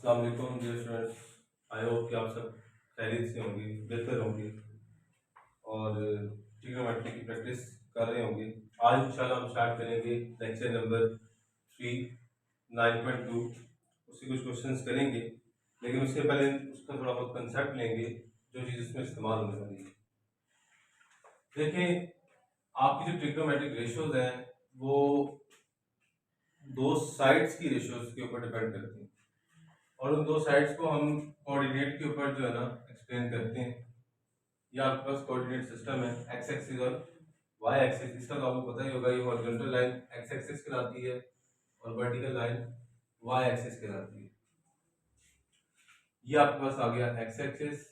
अस्सलाम वालेकुम dear students. I hope कि आप सब खैरियत से होंगे, बेहतर होंगे और ट्रिग्नोमेट्री की प्रैक्टिस कर रहे होंगे। आज इंशाल्लाह हम स्टार्ट करेंगे लेक्चर नंबर 3 9.2। उससे कुछ क्वेश्चंस करेंगे, लेकिन उससे पहले उसका थोड़ा बहुत कंसेप्ट लेंगे जो चीज़ उसमें इस्तेमाल होने वाली है। देखें, आपकी जो ट्रिग्नोमेट्रिक रेशियोज हैं वो दो साइड्स की रेशियोज के ऊपर डिपेंड करती हैं और उन दो साइड्स को हम कोऑर्डिनेट के ऊपर जो है ना एक्सप्लेन करते हैं। ये आपके पास कोऑर्डिनेट सिस्टम है, एक्स एक्सिस और वाई एक्सिस। इसका तो आपको पता ही होगा, ये हॉरिजॉन्टल लाइन एक्स एक्सिस कहलाती है और वर्टिकल लाइन वाई एक्सिस कहलाती है। ये आपके पास आ गया एक्स एक्सिस,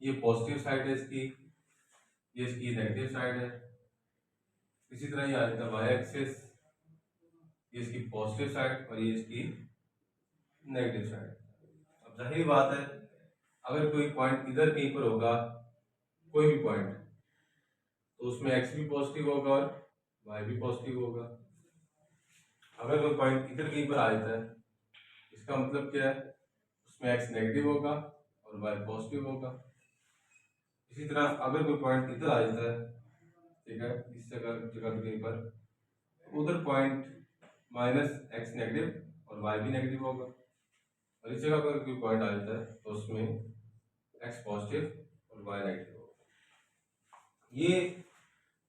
ये पॉजिटिव साइड है इसकी, ये इसकी नेगेटिव साइड है। इसी तरह ये आ जाता है वाई एक्सिस, ये इसकी पॉजिटिव साइड और ये इसकी नेगेटिव साइड। अब जाहिर बात है, अगर कोई पॉइंट इधर कहीं पर होगा, कोई भी पॉइंट, तो उसमें एक्स भी पॉजिटिव होगा और वाई भी पॉजिटिव होगा। अगर कोई पॉइंट इधर कहीं पर आ जाता है, इसका मतलब क्या है, उसमें एक्स नेगेटिव होगा और वाई पॉजिटिव होगा। इसी तरह अगर कोई पॉइंट इधर आ जाता है, ठीक है, इस जगह जगह कहीं पर, उधर पॉइंट माइनस एक्स नेगेटिव और वाई भी नेगेटिव होगा। और इस जगह पर कोई पॉइंट आ जाता है तो उसमें एक्स पॉजिटिव और वाई नेगेटिव होगा। ये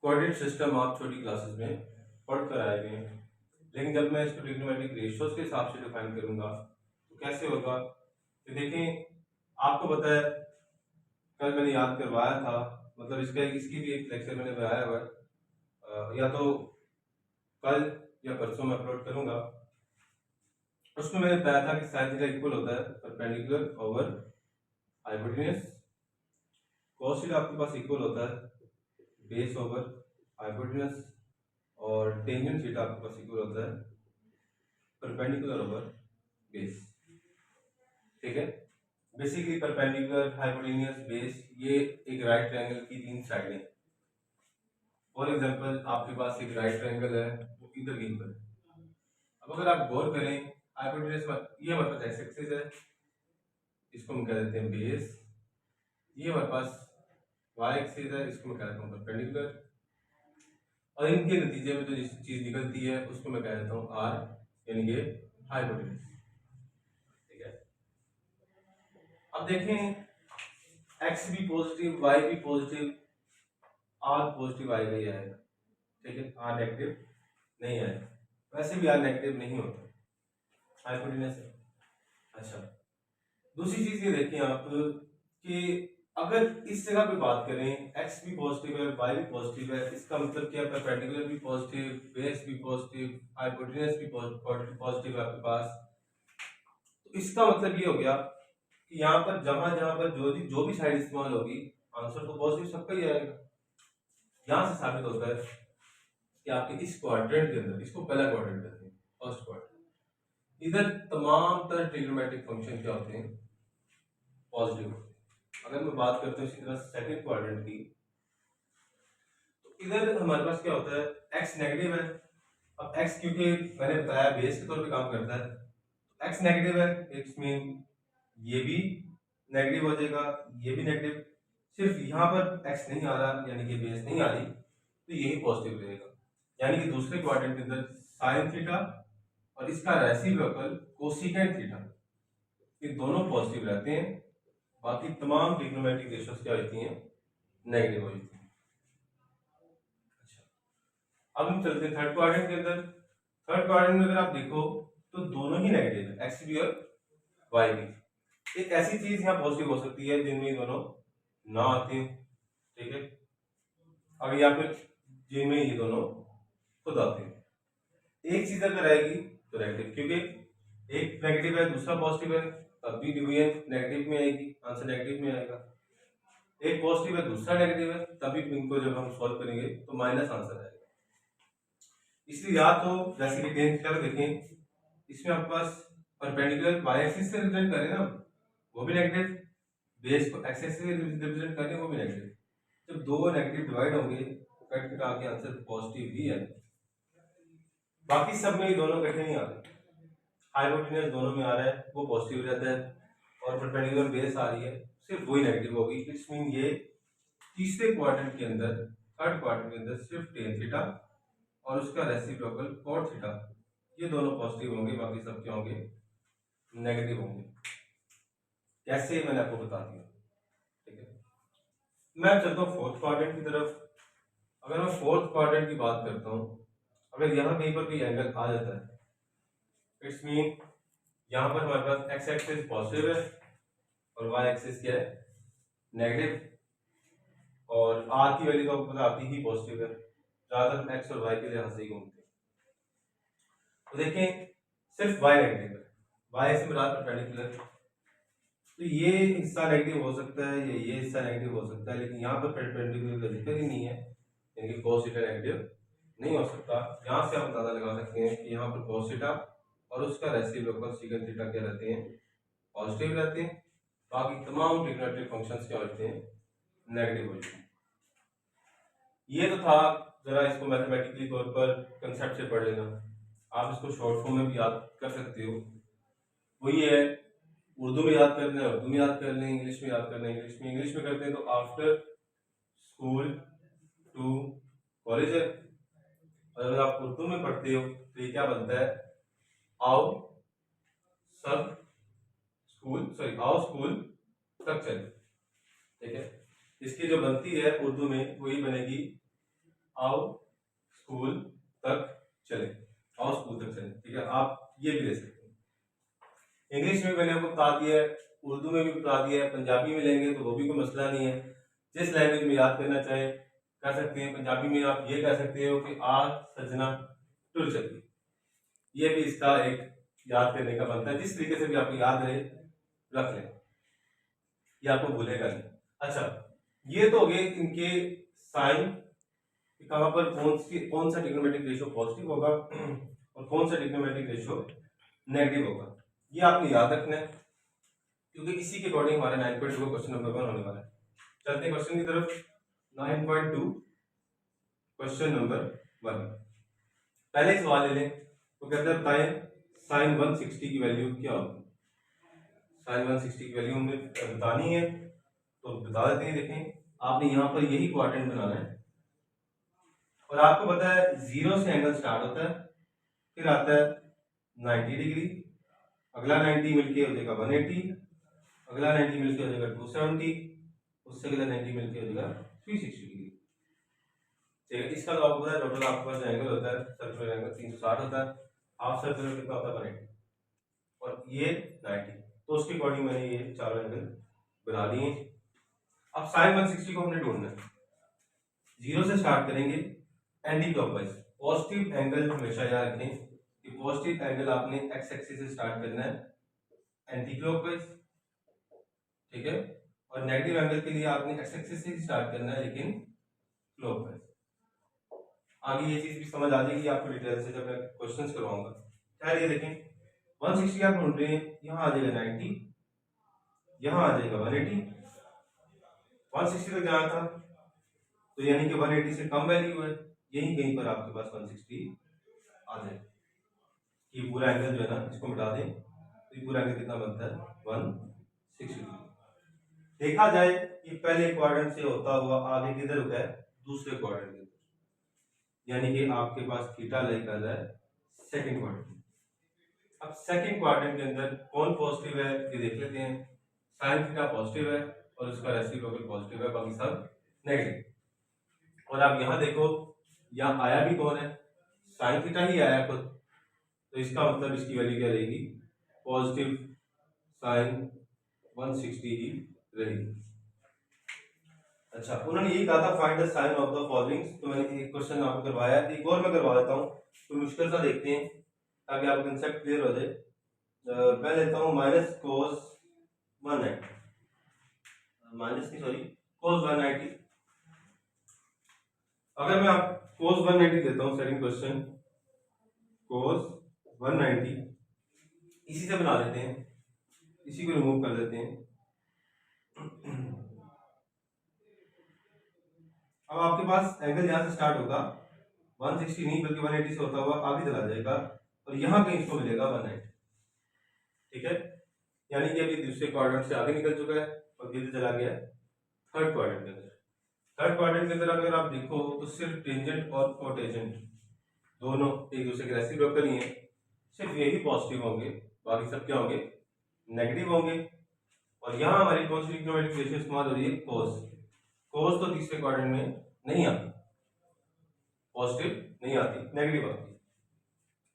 कोऑर्डिनेट सिस्टम आप छोटी क्लासेस में पढ़ कर आए गए हैं, लेकिन जब मैं इसको ट्रिग्नोमेट्रिक रेशियोज के हिसाब से डिफाइन करूंगा तो कैसे होगा। तो देखें, आपको पता है कल मैंने याद करवाया था, मतलब इसकी भी एक लेक्चर मैंने बनाया हुआ है, या तो कल या परसों में अपलोड करूंगा। उसमें मैंने बताया था कि साइन थीटा इक्वल होता है perpendicular over hypotenuse, cos theta आपके पास इक्वल होता है बेस ओवर हाइपोटेन्यूज और टेंजेंट थीटा आपके पास इक्वल होता है परपेंडिकुलर ओवर बेस। ठीक है, बेसिकली परपेंडिकुलर, हाइपोटेन्यूज, बेस, ये एक राइट ट्रायंगल की तीन साइडें। फॉर एग्जांपल आपके पास एक राइट ट्रायंगल है, वो इधर कहीं पर। अब अगर आप गौर करें, हाइपोटेन्यूज ये हमारे पास एक्स एक्सिस है, इसको हम कह देते हैं बेस। ये हमारे पास वाई एक्सिस है, इसको मैं कह देता हूँ परपेंडिकुलर। और इनके नतीजे में जो चीज निकलती है उसको मैं कह देता हूँ आर, यानी कि हाइपोटेन्यूज। ठीक है, अब देखें, एक्स भी पॉजिटिव, वाई भी पॉजिटिव, आर पॉजिटिव आएगा ही आएगा। ठीक है, आर नेगेटिव नहीं आएगा, वैसे भी आर नेगेटिव नहीं होता, हाइपोटेन्यूज है। अच्छा, दूसरी चीज ये देखें आप कि अगर इस जगह पे बात करें, एक्स भी पॉजिटिव है, वाई भी पॉजिटिव है, इसका मतलब क्या, परपेंडिकुलर भी पॉजिटिव, बेस भी पॉजिटिव, हाइपोटेन्यूज भी पॉजिटिव है आपके पास। तो इसका मतलब ये हो गया कि यहाँ पर जहां जहां पर जो भी साइड इस्तेमाल होगी, आंसर तो पॉजिटिव सबका ही आएगा। यहां से साबित होता है कि आपके इस क्वाड्रेंट के अंदर, इसको पहला क्वाड्रेंट कहते हैं, फर्स्ट क्वाड्रेंट, इधर तमाम तरह ट्रिग्नोमेट्रिक फंक्शन क्या होते हैं, पॉजिटिव होते हैं। अगर मैं बात करता हूँ इसी तरह सेकंड क्वाड्रेंट की, तो इधर हमारे पास क्या होता है, एक्स नेगेटिव है। अब एक्स क्योंकि मैंने बताया बेस के तौर पे काम करता है, तो एक्स नेगेटिव है, इट्स मीन ये भी नेगेटिव हो जाएगा, ये भी नेगेटिव। सिर्फ यहाँ पर एक्स नहीं आ रहा, यानी कि बेस नहीं आ रही, तो यही पॉजिटिव रहेगा। यानी कि दूसरे क्वाड्रेंट के अंदर साइन थीटा और इसका रेसिप्रोकल कोसेकेंट थीटा, ये दोनों पॉजिटिव रहते हैं। बाकी तमाम ट्रिग्नोमेट्रिक रेशियोज क्या होती हैं, नेगेटिव हो जाती हैं। अच्छा, अब हम चलते हैं थर्ड क्वाड्रेंट के अंदर। थर्ड क्वाड्रेंट में अगर आप देखो तो दोनों ही नेगेटिव है, एक्स भी और वाई भी। एक ऐसी चीज यहाँ पॉजिटिव हो सकती है जिनमें ये दोनों ना आते हैं। ठीक है, अगर यहाँ पे जिनमें ये दोनों खुद आते हैं। एक चीज अगर आएगी तो नेगेटिव, क्योंकि एक नेगेटिव है दूसरा पॉजिटिव है, तब भी डिवीजन नेगेटिव में आएगी, आंसर नेगेटिव में आएगा। एक पॉजिटिव है दूसरा नेगेटिव है, तभी इनको जब हम सॉल्व करेंगे तो माइनस आंसर आएगा। इसलिए या तो जैसे कि टेंथ का देखें, इसमें आपके पास परपेंडिकुलर वाई एक्सिस से रिप्रेजेंट करें ना, वो भी नेगेटिव, बेस को एक्स एक्सिस से रिप्रेजेंट करें, वो भी नेगेटिव। जब दो नेगेटिव डिवाइड होंगे तो कट कटा के आंसर पॉजिटिव ही है। बाकी सब में ये दोनों कटे नहीं आते। हाइपोटेन्यूज दोनों में आ रहा है वो पॉजिटिव रहता है, और परपेंडिकुलर बेस आ रही है सिर्फ वही नेगेटिव होगी। इट्स मीन ये तीसरे क्वाड्रेंट के अंदर, थर्ड क्वाड्रेंट के अंदर सिर्फ टेन थीटा और उसका रेसिप्रोकल कॉट थीटा ये दोनों पॉजिटिव होंगे, बाकी सब क्या होंगे, नेगेटिव होंगे। कैसे मैंने आपको बता दिया, ठीक है। मैं चलता हूँ फोर्थ क्वाड्रेंट की तरफ। अगर मैं फोर्थ क्वाड्रेंट की बात करता हूँ, अगर यहाँ कहीं पर कोई एंगल आ जाता है, इट्स मीन यहाँ पर हमारे पास एक्स एक्सिस पॉजिटिव है और वाई एक्सिस क्या है, नेगेटिव, और आर की वैल्यू तो आपको पता आती ही पॉजिटिव है, ज्यादातर एक्स और वाई के लिहाज से ही घूमते हैं। तो देखें सिर्फ वाई नेगेटिव है, वाई से मिला परपेंडिकुलर, तो ये हिस्सा नेगेटिव हो सकता है या ये हिस्सा नेगेटिव हो सकता है, लेकिन यहाँ पर परपेंडिकुलर का जिक्र ही नहीं है, यानी कि cos थीटा नेगेटिव नहीं हो सकता। यहाँ से आप अंदाजा लगा सकते हैं कि यहाँ पर cos थीटा और उसका रेसिप्रोकल सेकंड थीटा क्या रहते हैं, पॉजिटिव रहते हैं, बाकी तमाम ट्रिग्नोमेट्रिक फंक्शंस क्या होते हैं, नेगेटिव होते हैं। ये तो था, जरा इसको मैथमेटिकली तौर पर कंसेप्ट से पढ़ लेना, आप इसको शॉर्ट फॉर्म में भी याद कर सकते हो। वही है, उर्दू में याद करना है उर्दू में याद कर लें, इंग्लिश में याद करना है इंग्लिश में करते हैं। तो आफ्टर स्कूल टू कॉलेज है, और अगर आप उर्दू में पढ़ते हो तो ये क्या बनता है, आओ सब स्कूल, सॉरी आओ स्कूल तक चले, ठीक है। इसकी जो बनती है उर्दू में वही बनेगी, आओ स्कूल तक चले, आओ स्कूल तक चले, ठीक है। आप ये भी ले सकते हैं। इंग्लिश में मैंने आपको बता दिया है, उर्दू में भी बता दिया है, पंजाबी में लेंगे तो वो भी कोई मसला नहीं है, जिस लैंग्वेज में याद करना चाहे कर सकते हैं। पंजाबी में आप ये कह सकते हो कि आज सजना टुर चली, ये भी इसका एक याद करने का बनता है, जिस तरीके से भी आपको याद रहे रख लें, ये आपको भूलेगा नहीं। अच्छा, ये तो हो गए इनके साइन, कहां पर कौन सा ट्रिग्नोमेट्रिक रेशियो पॉजिटिव होगा और कौन सा ट्रिग्नोमेट्रिक रेशियो नेगेटिव होगा, ये आपने याद रखना है, क्योंकि इसी के अकॉर्डिंग हमारा 9.2 क्वेश्चन नंबर 1 होने वाला है। चलते हैं क्वेश्चन की तरफ। 9.2 क्वेश्चन नंबर 1, पहले सवाल ले लें। तो कहते हैं बताएं साइन 160 की वैल्यू क्या होगी। साइन 160 की वैल्यू हमें बतानी है, तो बता देते हैं। देखें, आपने यहाँ पर यही क्वाड्रेंट बनाना है, और आपको पता है 0 से एंगल स्टार्ट होता है, फिर आता है 90 डिग्री, अगला 90 मिलके हो जाएगा 180, अगला 90 मिलके हो जाएगा 270, उससे अगला 90 मिलके हो जाएगा 360 डिग्री, ठीक है। इसका तो आपको पता है टोटल आपके पास एंगल होता है, सर्कुलर एंगल 360 होता है, हाफ सर्कुलर कितना होता है 180, और ये 90, तो उसके अकॉर्डिंग मैंने ये चारों एंगल बना लिए। अब साइन 160 को हमने ढूंढना है, 0 से स्टार्ट करेंगे एंटी क्लॉकवाइज। पॉजिटिव एंगल हमेशा याद रखें कि पॉजिटिव एंगल आपने एक्स एक्सिस से स्टार्ट करना है एंटी क्लॉकवाइज, ठीक है, और नेगेटिव एंगल के लिए आपने एक्स एक्सिस से स्टार्ट करना है लेकिन क्लॉकवाइज। आगे ये चीज भी समझ आ जाएगी आपको डिटेल से जब मैं क्वेश्चंस करवाऊंगा। खैर ये देखें 160 आप ढूंढ रहे हैं, यहाँ आ जाएगा 90, यहाँ आ जाएगा 180, 160 तक जाना था तो यानी कि 180 से कम वैल्यू है, यही कहीं पर आपके पास 160 आ जाए। ये पूरा एंगल जो है ना इसको मिटा दें तो ये पूरा एंगल कितना बनता है 160। देखा जाए कि पहले क्वाड्रेंट से होता हुआ आगे किधर होता है, दूसरे क्वाड्रेंट के अंदर, यानी कि आपके पास थीटा लाई कर रहा है सेकंड क्वाड्रेंट। अब सेकंड क्वाड्रेंट के अंदर कौन पॉजिटिव है ये देख लेते हैं। साइन थीटा पॉजिटिव है और उसका रेसिप्रोकल पॉजिटिव है, बाकी सब नेगेटिव। और आप यहाँ देखो, यहाँ आया भी कौन है, साइन थीटा ही आया खुद, तो इसका मतलब इसकी वैल्यू क्या रहेगी, पॉजिटिव साइन 160 ही रहेगी। अच्छा, उन्होंने यही कहा था find the sign of the following, तो मैंने एक क्वेश्चन आपको करवाया, एक और मैं करवा देता हूँ, तो मुश्किल सा देखते हैं ताकि आपको कंसेप्ट क्लियर हो जाए। मैं लेता हूँ माइनस कोस 190, माइनस नहीं सॉरी कोस 190। अगर मैं आप कोस 190 लेता हूँ, सेकंड क्वेश्चन कोस 190, इसी से बना देते हैं, इसी को रिमूव कर देते हैं। अब आपके पास एंगल यहां से स्टार्ट होगा 160 नहीं बल्कि 180 से होता हुआ आगे चला जाएगा, और यहां कहीं इसको मिलेगा 190, ठीक है, यानी कि अभी दूसरे क्वाड्रेंट से आगे निकल चुका है और धीरे चला गया थर्ड क्वाड्रेंट के अंदर। थर्ड क्वाड्रेंट के अंदर अगर आप देखो तो सिर्फ टेंजेंट और कोटेंजेंट दोनों एक दूसरे के रेसिप्रोकल ही हैं, सिर्फ यही पॉजिटिव होंगे, बाकी सब क्या होंगे, नेगेटिव होंगे। और यहाँ हमारी कौन सी ट्रिग्नोमेट्रिक रेशियो इस्तेमाल हो रही है, कोस। कोस तो तीसरे क्वाड्रेंट में नहीं आती, पॉजिटिव नहीं आती, नेगेटिव आती है।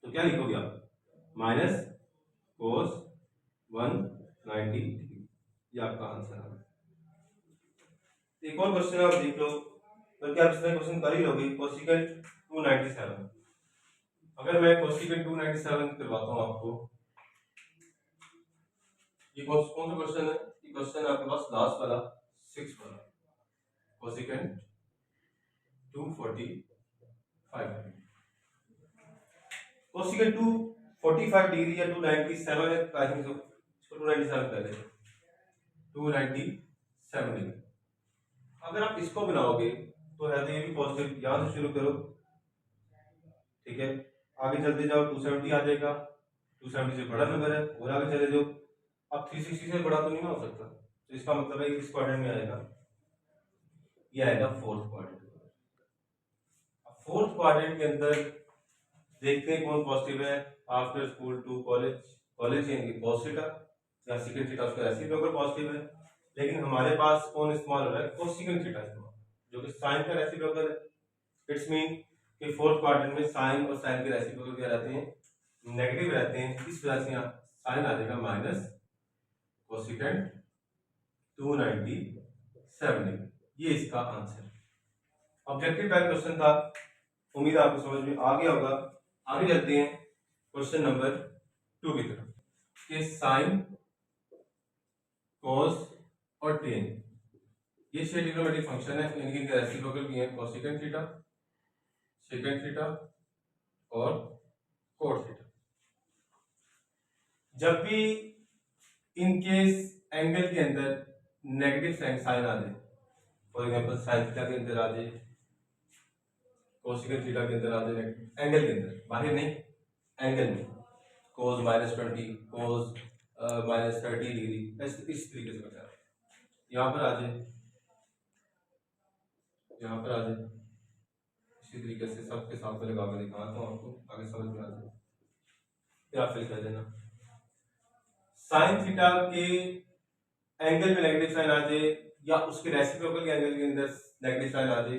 तो क्या लिखोगे आप, माइनस कोस 190 डिग्री, ये आपका आंसर है। एक और क्वेश्चन आप देख लो, बल्कि आप इसमें क्वेश्चन कर ही लोगे, कोसिकेंट 297। अगर मैं कोसिकेंट 297 करवाता हूँ आपको, ये कौन सा क्वेश्चन है, ये क्वेश्चन है आपके पास लास्ट वाला 6 वाला, कोसिकेंट 245। कोसिकेंट 245 डिग्री या 297 है, आई थिंक सो, इसको 297 कर लेते, 297 डिग्री। अगर आप इसको बनाओगे तो है तो ये भी पॉजिटिव, यहां से शुरू करो, ठीक है, आगे चलते जाओ 270 आ जाएगा, 270 से बड़ा नंबर है, और आगे चले जाओ, अब 360 से बड़ा तो नहीं हो सकता, तो इसका मतलब है किस क्वाड्रेंट में आएगा, ये आएगा फोर्थ क्वाड्रेंट। फोर्थ क्वाड्रेंट के अंदर देखते हैं कौन पॉजिटिव है, after school to college, college यानी cos थीटा या सेकंड थीटा उसका रेसिप्रोकल पॉजिटिव है, लेकिन हमारे पास कौन इस्तेमाल हो रहा है, कोसेकेंट थीटा इस्तेमाल, जो कि साइन का रेसिप्रोकल है। इट्स मीन कि फोर्थ क्वाड्रेंट में साइन और साइन के रेसिप्रोकल क्या रहते हैं, नेगेटिव रहते हैं, इस वजह से यहाँ साइन आ जाएगा माइनस कोसेकेंट 297, ये इसका आंसर। ऑब्जेक्टिव टाइप क्वेश्चन था, उम्मीद है आपको समझ में आ गया होगा। आगे चलते हैं क्वेश्चन नंबर 2 की तरफ, कि साइन, कॉस और टेन ये छह ट्रिग्नोमेट्रिक फंक्शन है, इनके रेसिप्रोकल भी हैं, कोसेकेंट थीटा, सेकेंट थीटा और कोट थीटा। जब भी इनके एंगल के अंदर नेगेटिव साइन आ जाए, फॉर एग्जांपल साइन थीटा के अंदर आ जाए, कोसेकेंट थीटा के अंदर आ जाए, एंगल के अंदर, बाहर नहीं, एंगल में, कोस -20, कोस -30 डिग्री, इस तरीके से बता रहा है, यहाँ पर आ जाए, यहाँ पर आ जाए, इसी तरीके से सबके साथ में लगा कर दिखाता हूँ आपको, आगे समझ में आ जाए, या फिर कह देना साइन थीटा के एंगल में नेगेटिव साइन आ जाए, या उसके रेसिप्रोकल के एंगल के अंदर नेगेटिव साइन आ जाए,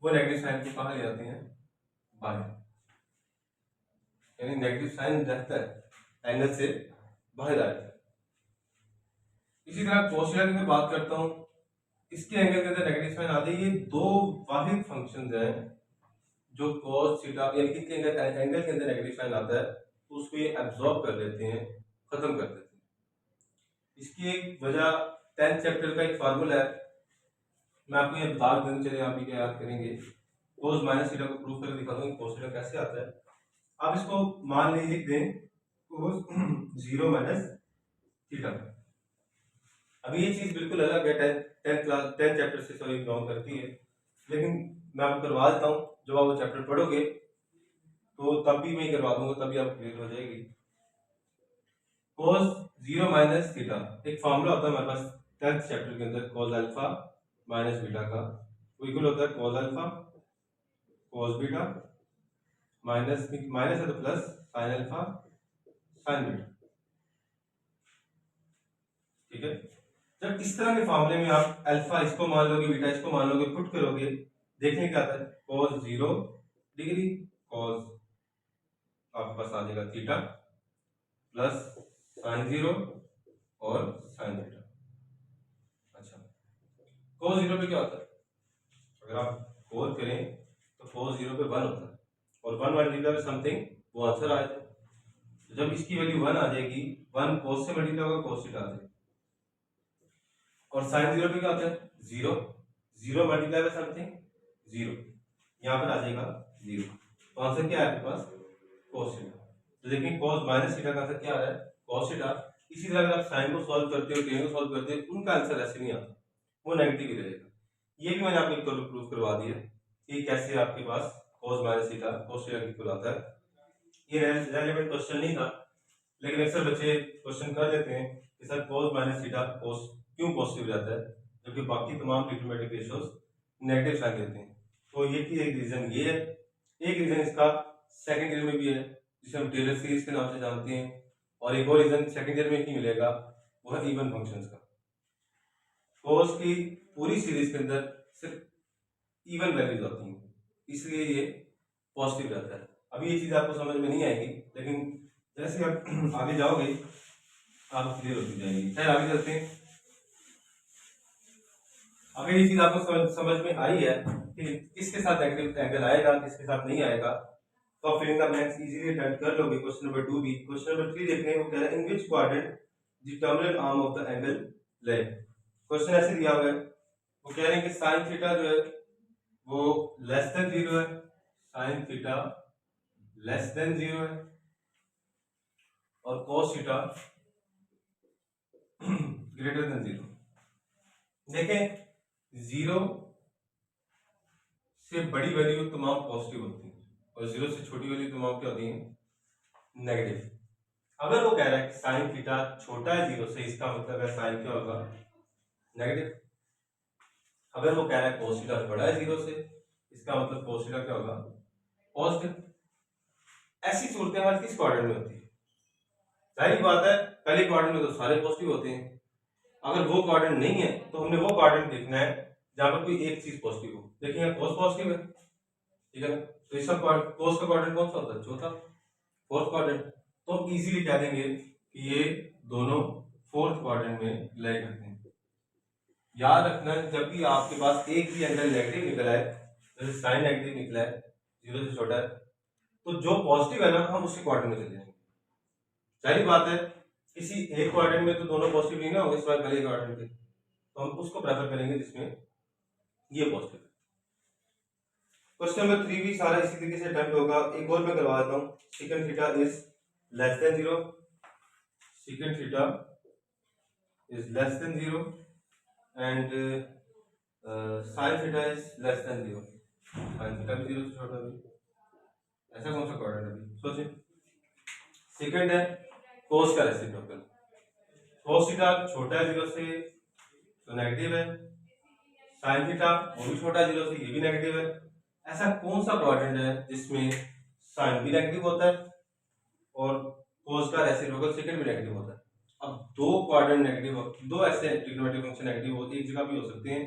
वो नेगेटिव साइन को कहाँ ले जाते हैं, बाहर, यानी नेगेटिव साइन रहता है एंगल से बाहर आ जाता है। इसी तरह cos थीटा की मैं बात करता हूँ, इसके एंगल के अंदर नेगेटिव साइन आ जाए, ये दो वाहिद फंक्शंस हैं जो cos थीटा यानी कि एंगल के अंदर नेगेटिव साइन आता है तो उसको ये एब्जॉर्ब कर लेते हैं, खत्म कर देते हैं। इसकी एक वजह 10th चैप्टर का एक फार्मूला है, मैं आपको ये बता देना, चलिए आप भी याद करेंगे, cos माइनस थीटा को प्रूव करके दिखा दूंगा cos थीटा कैसे आता है। आप इसको मान लीजिए लिख दें cos 0 माइनस थीटा। अभी ये चीज बिल्कुल अलग है, 10th चैप्टर से सॉरी बिलोंग करती है, लेकिन मैं आपको करवा देता हूँ, जब आप वो चैप्टर पढ़ोगे तो तब भी मैं करवा दूंगा, तभी आप क्लियर हो जाएगी। cos 0 माइनस थीटा एक फार्मूला होता है हमारे पास 10th चैप्टर के अंदर, cos अल्फा माइनस बीटा का इक्वल होता है cos alpha cos beta minus है तो plus sin alpha sin beta, ठीक है। जब इस तरह के फार्मूले में आप अल्फा इसको मान लोगे, बीटा इसको मान लोगे, पुट करोगे, देखने क्या आता है, cos 0 डिग्री cos आपके पास आ जाएगा थीटा प्लस sin 0 और sin थीटा। अच्छा, cos 0 पे क्या होता है, अगर आप कोल करें तो cos 0 पे 1 होता है, और 1 मल्टीप्लाई बाय समथिंग वो आंसर आया था, तो जब इसकी वैल्यू 1 आ जाएगी, 1 cos से मल्टीप्लाई होगा cos थीटा आ जाएगा, और sin 0 पे क्या होता है 0, 0 मल्टीप्लाई बाय समथिंग 0, यहाँ पर आ जाएगा 0, तो आंसर क्या है आपके पास cos थीटा। तो देखिए cos माइनस थीटा का आंसर क्या आ रहा है, cos थीटा। इसी तरह अगर आप sin को सॉल्व करते हो, tan को सॉल्व करते हो, उनका आंसर ऐसे नहीं आता, वो नेगेटिव ही रहेगा। ये भी मैंने आपको प्रूफ करवा दिया कि कैसे आपके पास cos minus theta cos theta equal आता है। ये रेलेवेंट क्वेश्चन नहीं था, लेकिन अक्सर बच्चे क्वेश्चन कर देते हैं कि sir cos minus theta cos क्यों पॉजिटिव रहता है जबकि बाकी तमाम ट्रिग्नोमेट्रिक रेशियोज नेगेटिव साइन देते हैं। तो ये की एक रीजन ये है, एक रीजन इसका सेकंड ईयर में भी है जिसे हम टेलर सीरीज के नाम से जानते हैं, और एक और रीजन सेकंड ईयर में ही मिलेगा वो है इवन फंक्शंस का। cos की पूरी सीरीज के अंदर सिर्फ इवन वैल्यूज होती हैं, इसलिए ये पॉजिटिव रहता है। अभी ये चीज आपको समझ में नहीं आएगी, लेकिन जैसे आप आगे जाओगे आप क्लियर होती जाएगी। खैर आगे चलते हैं। अगर ये चीज आपको समझ में आई है कि किसके साथ नेगेटिव एंगल आएगा किसके साथ नहीं आएगा, तो आप filling the blanks easily attempt कर लोगे। क्वेश्चन नंबर 2 भी। क्वेश्चन नंबर 3 देखते हैं, वो कह रहा है in which quadrant the terminal arm of the angle lay. Question ऐसे दिया हुआ है, वो कह रहे हैं कि साइन थीटा जो है वो लेस देन 0 है, साइन थीटा लेस देन 0 है, और cos थीटा ग्रेटर देन 0। देखें 0 से बड़ी वैल्यू तमाम पॉजिटिव होती है और 0 से छोटी वैल्यू तमाम क्या होती है, नेगेटिव। अगर वो कह रहा है कि साइन थीटा छोटा है 0 से, इसका मतलब है साइन क्या होगा, नेगेटिव। अगर वो कह रहा है cos थीटा बड़ा है 0 से, इसका मतलब cos थीटा क्या होगा, पॉजिटिव। ऐसी सूरत हाल किस क्वाड्रेंट में होती है, जाहिर बात है पहले क्वाड्रेंट में तो सारे पॉजिटिव होते हैं। अगर वो क्वाड्रेंट नहीं है तो हमने वो क्वाड्रेंट देखना है जहां पर कोई एक चीज पॉजिटिव हो। देखिए यहाँ cos पॉजिटिव है, ठीक है ना, तो इसका cos का क्वाड्रेंट कौन सा होता है, चौथा, फोर्थ क्वाड्रेंट। तो हम इजीली कह देंगे कि ये दोनों फोर्थ क्वाड्रेंट में लाई करते हैं। याद रखना जब भी आपके पास एक भी एंगल नेगेटिव निकला है, जैसे साइन नेगेटिव निकला है 0 से छोटा है, तो जो पॉजिटिव है ना हम उसी क्वाड्रेंट में चले जाएंगे। जाहिर बात है किसी एक क्वाड्रेंट में तो दोनों पॉजिटिव नहीं ना होंगे, सिवाय पहले क्वाड्रेंट के, तो हम उसको प्रेफर करेंगे जिसमें ये पॉजिटिव है। क्वेश्चन नंबर 3 भी सारा इसी तरीके से अटेम्प्ट होगा। एक और मैं करवा देता हूँ, second theta is less than 0, second theta is less than 0 and sign theta is less than 0। Sine theta भी 0 से छोटा है, ऐसा कौन सा क्वाड्रेंट है सोचिए। सेकंड है cos का रेसिप्रोकल, cos थीटा छोटा है 0 से तो नेगेटिव है, साइन थीटा वो भी छोटा है 0 से, ये भी नेगेटिव है। ऐसा कौन सा क्वाड्रेंट है जिसमें साइन भी नेगेटिव होता है और cos का रेसिप्रोकल सेकंड भी नेगेटिव होता है। अब दो क्वाड्रेंट नेगेटिव, दो ऐसे ट्रिग्नोमेट्रिक फंक्शन नेगेटिव हो एक जगह भी हो सकते हैं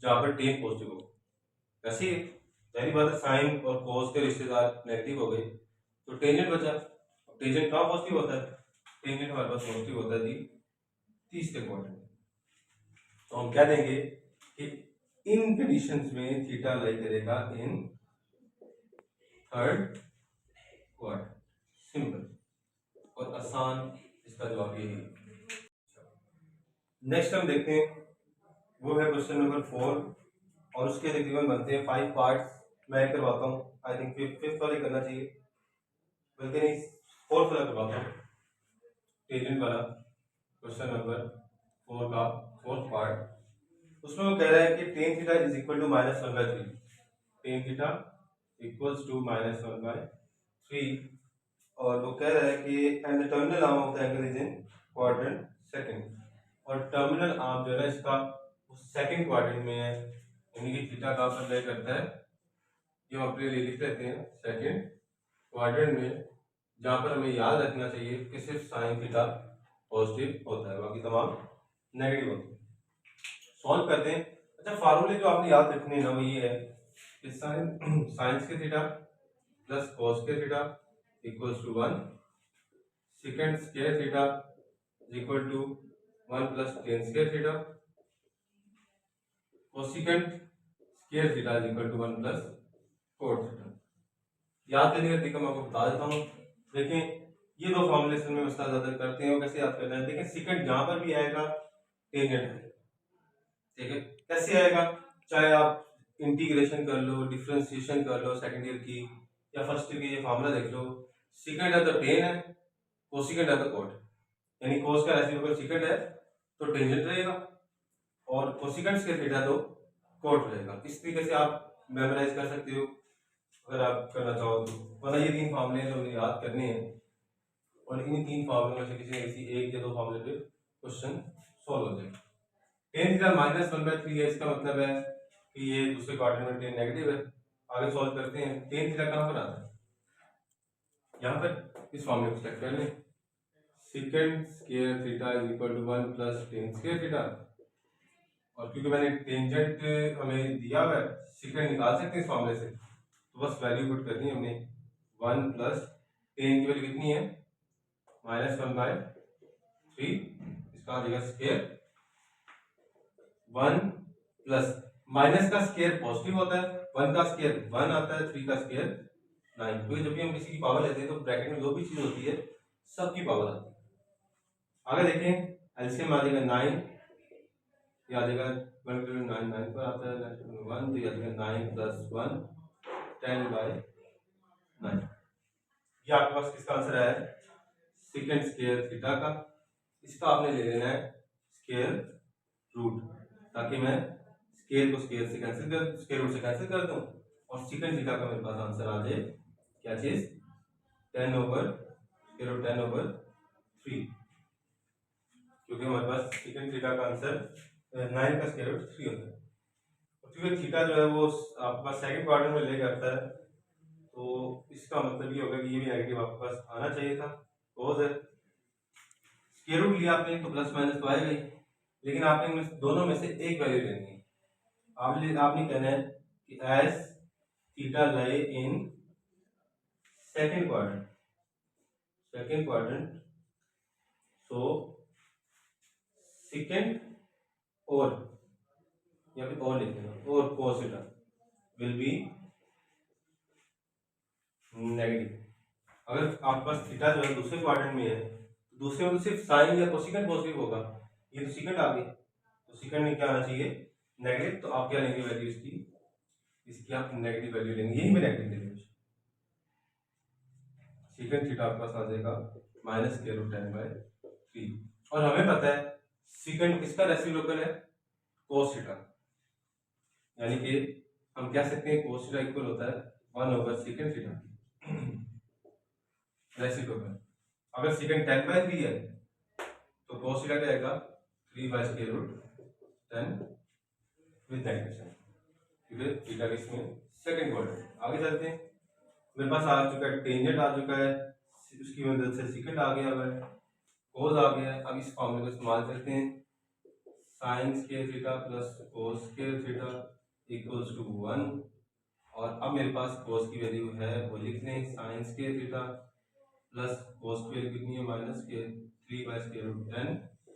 जहां पर टेन पॉजिटिव हो। वैसे पहली बात है साइन और cos के रिश्तेदार नेगेटिव हो गए तो टेंजेंट बचा। टेंजेंट कहाँ पॉजिटिव होता है, टेंजेंट हमारे पास पॉजिटिव होता है जी तीसरे क्वाड्रेंट में। तो हम कह देंगे कि इन कंडीशंस में थीटा लाई करेगा इन थर्ड क्वाड्रेंट। सिंपल और आसान इसका जवाब यही है। नेक्स्ट हम देखते हैं, वो है क्वेश्चन नंबर 4 और उसके तकरीबन बनते हैं 5 पार्ट्स। मैं करवाता हूँ, आई थिंक फिफ्थ वाले करना चाहिए, बल्कि नहीं फोर्थ वाला करवाता हूँ। टेंजेंट वाला क्वेश्चन नंबर 4 का फोर्थ पार्ट, उसमें वो कह रहा है कि tan theta is equal to -1/3, tan theta equals to -1/3, और वो कह रहा है कि and the terminal arm of the angle is in quadrant second, और टर्मिनल आर्म जो है इसका सेकंड क्वाड्रेंट में है, यानी कि थीटा का अप्लाई करता है, ये हम अपने लिए लिख लेते हैं सेकंड क्वाड्रेंट में, जहां पर हमें याद रखना चाहिए कि सिर्फ साइन थीटा पॉजिटिव होता है, बाकी तमाम नेगेटिव होते हैं। सॉल्व करते हैं। अच्छा फार्मूले जो आपने याद रखने हैं ना वो ये है कि साइंस के थीटा प्लस कॉस के theta equals to 1, second square theta is equal to 1 plus tan square theta, cosecant square theta is equal to 1 plus cot theta. याद करने का तरीका मैं आपको बता देता हूँ। देखें ये दो फॉर्मुलेशन में मसला ज्यादा करते हैं, वो कैसे याद करना है। देखें सेकंड जहां पर भी आएगा टेंजेंट है, ठीक है, कैसे आएगा, चाहे आप इंटीग्रेशन कर लो, डिफरेंशिएशन कर लो सेकंड ईयर की, या फर्स्ट ईयर की ये फार्मूला देख लो। सेकंड है तो टेन है, कोसेकेंट है तो कोट, यानी कोस का रेसिप्रोकल सेकंड है तो टेंजेंट रहेगा, और कोसेकेंट के थीटा तो कोट रहेगा। इस तरीके से आप मेमोराइज कर सकते हो अगर आप करना चाहो तो, वरना ये तीन फार्मूले जो याद करने हैं और इन 3 फॉर्मूले में से किसी न किसी एक या 2 फॉर्मूले पे क्वेश्चन सॉल्व हो जाएगा। टेन थीटा माइनस 1/3 है, इसका मतलब है कि ये दूसरे क्वाड्रेंट में टेन नेगेटिव है। आगे सॉल्व करते हैं। टेन थीटा कहाँ पर आता है? यहाँ पर इस फॉर्मूले को चेक कर लें। Second square theta is equal to 1 plus tan square theta, और क्योंकि मैंने टेंजेंट हमें दिया हुआ है, सेकेंड निकाल सकते हैं इस फॉर्मूले से, तो बस वैल्यू पुट करनी है हमने। 1 प्लस टेन की वैल्यू कितनी है? -1/3, इसका आ जाएगा स्क्वायर। 1 प्लस माइनस का स्क्वायर पॉजिटिव होता है, 1 का स्क्वायर 1 आता है, 3 का स्क्वायर 9, क्योंकि जब भी हम किसी की पावर लेते हैं तो ब्रैकेट में जो भी चीज होती है सबकी पावर आती है। आगे देखें, एलसीएम आ जाएगा 9, ये आ जाएगा 1 × 9 9 पर आता है, 1 तो ये आ जाएगा 9 + 1 10/9। ये आपके पास किसका आंसर आया है? सेकेंड स्क्वायर थीटा का। इसका आपने ले लेना है स्क्वायर रूट, ताकि मैं स्क्वायर को स्क्वायर से कैंसिल कर, स्क्वायर रूट से कैंसिल कर दूं, और सेकेंड थीटा का मेरे पास आंसर आ जाए क्या चीज? 10/3, क्योंकि हमारे पास सेकेंड थीटा का आंसर 9 का स्क्वायर रूट 3 होता है। और क्योंकि थीटा जो है वो आपके पास सेकंड क्वाड्रेंट में ले जाता है, तो इसका मतलब ये होगा कि ये भी नेगेटिव आपके पास आना चाहिए था। कोस है, स्क्वायर रूट लिया आपने तो प्लस माइनस तो आएगा ही, लेकिन आपने दोनों में से एक वैल्यू लेनी है। आपने कहना है कि as theta lie in second quadrant so second और या फिर और लिख देना, और cos theta will be negative. अगर आपके पास थीटा जो है दूसरे क्वाड्रेंट में है, दूसरे में तो सिर्फ साइन या कोसेकेंट पॉजिटिव होगा, ये तो सेकंड आ गया, तो सेकंड में क्या आना चाहिए? नेगेटिव। तो आप क्या लेंगे वैल्यू इसकी आप नेगेटिव वैल्यू लेंगे, यही में नेगेटिव लेंगे। सेकंड थीटा आपके पास आ जाएगा -√10/3, और हमें पता है सेकंड किसका रेसिप्रोकल है? cos थीटा, यानी कि हम कह सकते हैं cos थीटा इक्वल होता है 1/secant थीटा रेसिप्रोकल। अगर सेकंड 10/3 है तो cos थीटा क्या आएगा? 3/√10 विद नेगेटिव साइन, क्योंकि थीटा किसमें? Second quadrant. आगे चलते हैं। मेरे पास आ चुका है टेंजेंट आ चुका है, उसकी मदद से सेकंड आ गया है, cos आ गया है। अब इस फॉर्मूले को इस्तेमाल करते हैं। sin square theta plus cos square theta equals to 1, और अब मेरे पास cos की वैल्यू है वो लिख लें, sin square theta plus cos की वैल्यू कितनी है? -3/√10,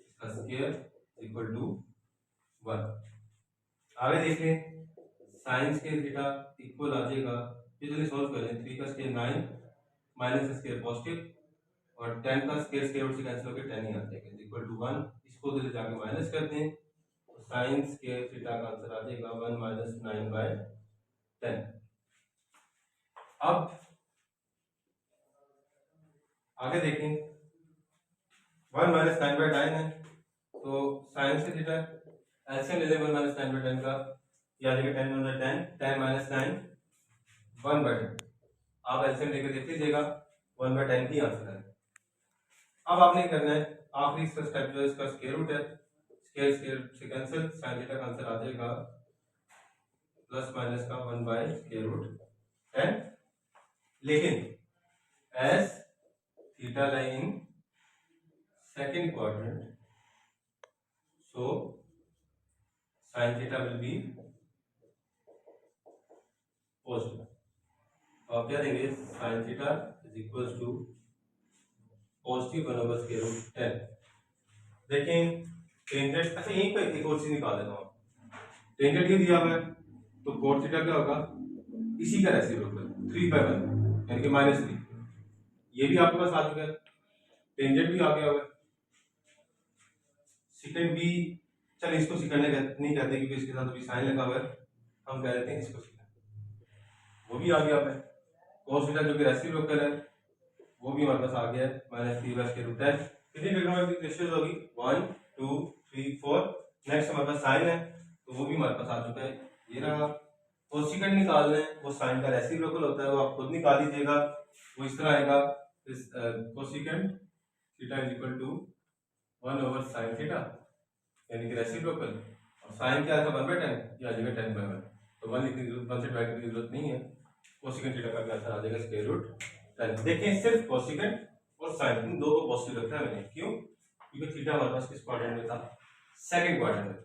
इसका स्क्वायर इक्वल टू 1। आगे देखें, sin स्क्वायर थीटा इक्वल आ जाएगा, जल्दी सॉल्व करें, 3 का स्क्वायर 9 माइनस का स्क्वायर पॉजिटिव, और 10 का स्क्वायर स्क्वायर रूट से कैंसिल होकर 10 ही आ जाएगा इक्वल टू 1। इसको तो ले जाके माइनस कर दें, तो साइन स्क्वायर थीटा का आंसर आ जाएगा 1 - 9/10। अब आगे देखें, 1 - 9/10 है, तो साइन से थीटा एलसीएम ले लें 1 - 9/10 का, ये आ जाएगा 10 × 10, 10 - 9 1/10। आप एलसीएम लेकर देख लीजिएगा, 1/10 ही आंसर है। अब आपने करना है आखिरी इसका स्टेप जो है, इसका स्क्वायर रूट है, स्क्वायर से कैंसिल, साइन थीटा का आंसर आ जाएगा प्लस माइनस का 1/√10। लेकिन as theta lie in second quadrant so sine theta will be positive. तो आप क्या देंगे? Sine theta is equals to positive 1/√10। देखें टेंजेंट, अच्छा यहीं पे एक और चीज निकाल देता हूँ। टेंजेंट ये दिया हुआ है, तो कोट थीटा क्या होगा? इसी का रेसिप्रोकल 3/1 यानी कि -3। ये भी आपके पास आ चुका है, टेंजेंट भी आ गया हुआ है, सेकंड भी, चल इसको सेकंड नहीं कहते क्योंकि इसके साथ अभी साइन लगा हुआ है, हम कह देते हैं इसको सेकंड। वो भी आ गया है, cos थीटा जो कि रेसिप्रोकल है वो भी हमारे पास आ गया है, -3/√10। कितनी ट्रिग्नोमेट्रिक रेशियोज होगी? 1 2 3 4। नेक्स्ट हमारे पास साइन है, तो वो भी हमारे पास आ चुका है, ये रहा। कोसेकेंट निकालना है, वो साइन का रेसिप्रोकल होता है, वो आप खुद निकाल लीजिएगा, वो इस तरह आएगा। Cosecant theta is equal to 1/sin theta, यानी कि रेसिप्रोकल, और साइन क्या था 1/10, ये आ जाएगा 10/1, तो 1 लिखने की जरूरत, 1 से डिवाइड करने की जरूरत नहीं है। कोसिकेंट थीटा का भी आंसर आ जाएगा स्क्वायर रूट 10। देखें सिर्फ कोसिकेंट और साइन, इन दो को पॉजिटिव रखा है मैंने, क्यों? क्योंकि थीटा हमारे पास किस क्वाड्रेंट में था? सेकंड क्वाड्रेंट में।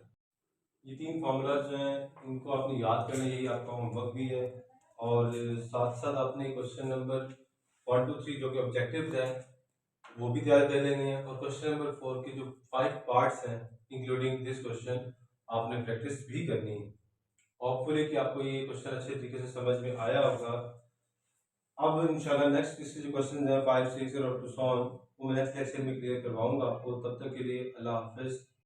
ये तीन फॉर्मूलाज जो हैं इनको आपने याद करना, यही आपका होमवर्क भी है, और साथ साथ आपने क्वेश्चन नंबर 1 2 3 जो कि ऑब्जेक्टिव्स हैं वो भी तैयार कर लेने हैं, और क्वेश्चन नंबर 4 के जो 5 पार्ट्स हैं इंक्लूडिंग दिस क्वेश्चन आपने प्रैक्टिस भी करनी है। होपफुली कि आपको ये क्वेश्चन अच्छे तरीके से समझ में आया होगा। अब इंशाल्लाह नेक्स्ट इसके जो क्वेश्चन हैं 5 6 और टू सॉन वो मैं नेक्स्ट लेक्चर में क्लियर करवाऊंगा आपको। तब तक के लिए अल्लाह हाफिज़।